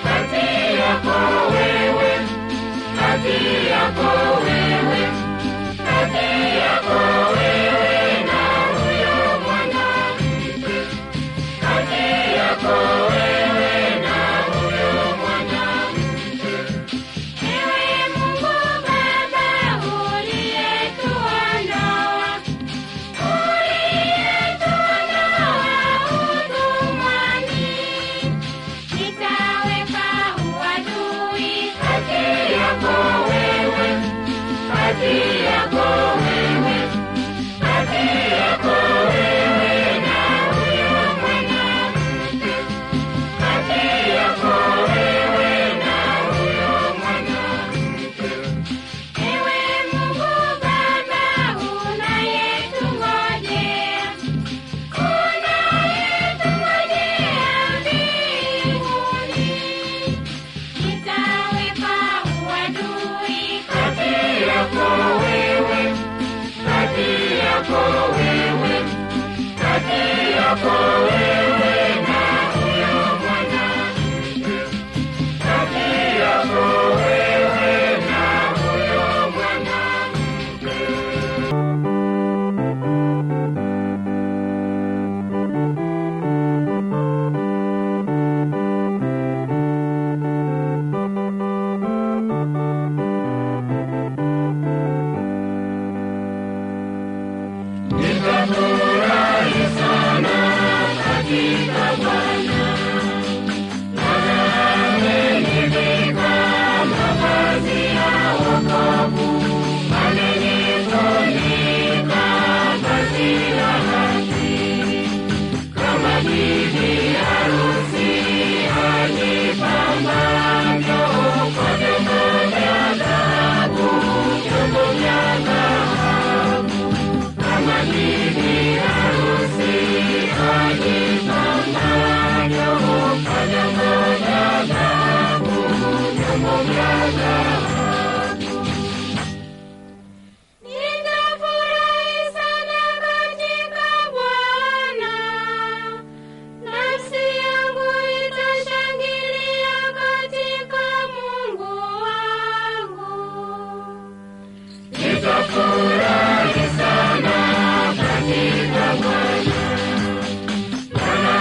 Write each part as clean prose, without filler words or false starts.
kazi yako wewe, kazi yako wewe, kazi yako wewe na huyo mwanamke, kazi yako wewe na huyo mwanamke. Ewe Mungu Baba uliyetuondoa utumwani, nitaweka uadui Kazi yako wewe, kazi yako wewe, kazi yako wewe na huyo mwanamke, kazi yako wewe na huyo mwanamke. Ewe Mungu Baba unayetungojea mbinguni, nitaweka uadui Kazi yako wewe, kazi yako wewe, kazi yako wewe na huyo mwanamke, kazi yako wewe na huyo mwanamke. Nitafurahi sana katika Bwana, Bwana amenivika mavazi ya wokovu, amenifunika vazi la haki, kama bibi harusi ajipambavyo kwa vyombo vya dhahabu, vyombo vya dhahabu, kama bibi harusi ajipambavyo kwa vyombo vya dhahabu, vyombo vya dhahabu. Nitafurahi sana katika Bwana, nafsi yangu itashangilia katika Mungu wangu. Nitafurahi sana katika Bwana, Bwana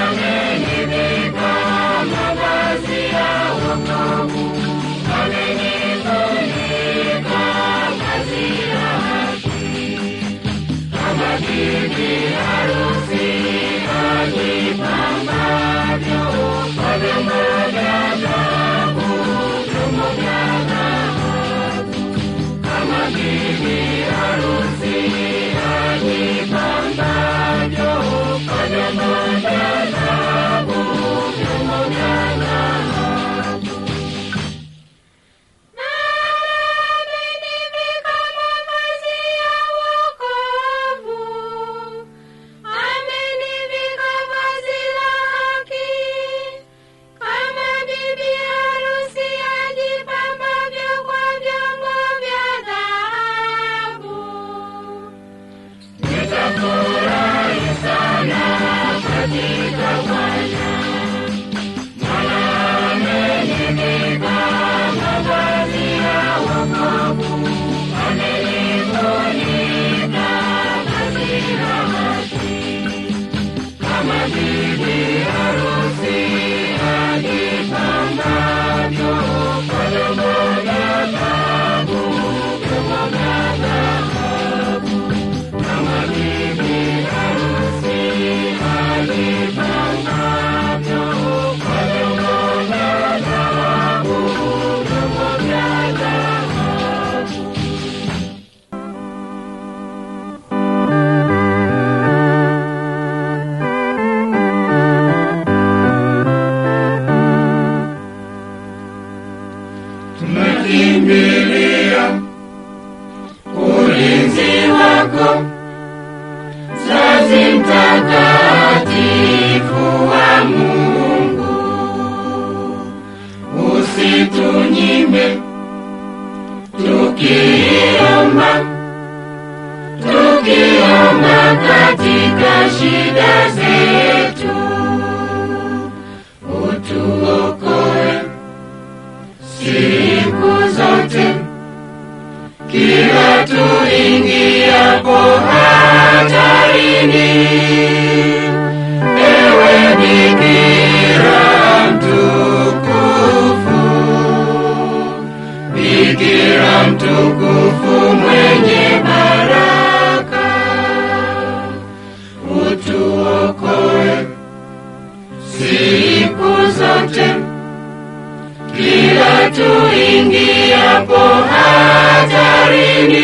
amenivika mavazi ya wokovu, amenifunika vazi la haki, kama bibi harusi ajipambavyo kwa vyombo vya dhahabu, vyombo vya dhahabu, kama bibi harusi ajipambavyo kwa vyombo vya dhahabu, vyombo vya dhahabu. Amenivika mavazi ya wokovu, amenivika vazi la haki, kama bibi harusi ajipambavyo kwa vyombo vya dhahabu. Nitafurahi sana katika Bwana, Bwana amenivika mavazi ya wokovu, amenifunika vazi la haki, kama bibi harusi ajipambavyo kwa vyombo vya dhahabu, vyombo vya dhahabu, kama bibi harusi ajipambavyo kwa vyombo vya dhahabu, vyombo vya dhahabu. Tumekimbilia ulinzi wako, mzazi mtakatifu wa Mungu, usitunyime tukiomba katika shida zetu, utuokoe tuingiapo hatarini. Ewe Bikira mtukufu, Bikira mtukufu mwenye baraka, utuokoe siku zote, kila tuingiapo hatarini.